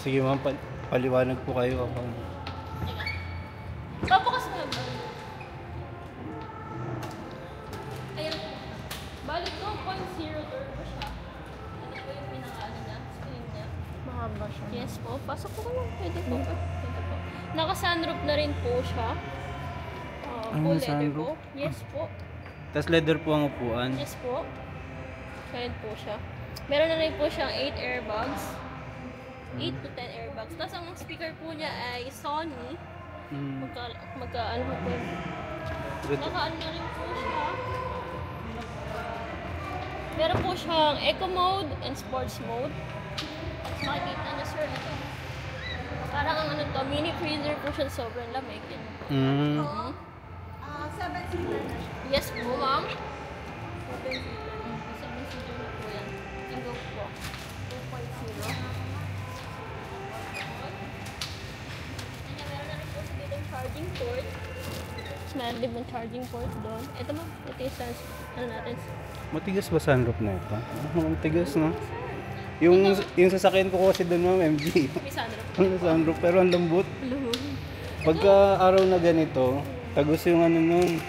sige ma'am, paliwanag po kayo ako. Pabukas mo lang. Ayan po. Balik 2.0 turbo siya. Ito po yung pinaka-ano niya, screen niya. Mahaba siya. Yes po. Pasok po kayo. Pwede po ba? Pwede po. Naka-sunroof na rin po siya. Full leather sunroof? po. Yes po. Tapos leather po ang upuan. Yes po. Ayan po siya. Meron na rin po siyang 8 airbags. 8 to 10 airbags. Tapos ang speaker po niya ay Sony. Magka-ano po po. Naka-ano na rin po siya. Meron po siyang eco mode and sports mode. Tapos makikita niyo sir ito. Parang ang ano to, mini freezer po siya, sobrang lamig. Yan po. 7-seater na siya. Yes po ma'am. 7-seater na po yan. Tingo po. 2.0. Meron na rin po sa dito yung charging port. Tapos meron din yung charging port doon. Ito ma'am, ito yung ano natin. Matigas ba sunroof na ito? Matigas, no? Yung sasakyan ko kasi doon ma'am, MG. May sunroof. Ang sunroof, pero ang lambot. Pagka araw na ganito, tagos yung ano nun.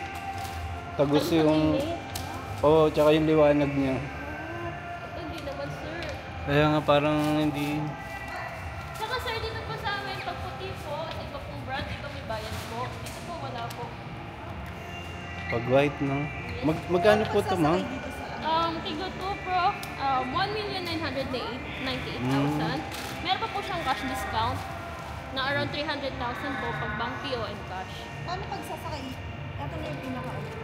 Tagos yung... Oo, tsaka yung liwanag niya. Ito hindi naman sir. Kaya nga parang hindi... Saka sir, dito po sa amin, pag puti po, at iba pong brand, ito may bayan po. Ito po wala po. Pag white, no? Magkano po ito, ma'am? Tigo 2 Pro, 1,998,000. Meron pa po siyang cash discount na around 300,000 po pag bank PO and cash. Paano pagsasakay? Ito na yung pinaka-ulit.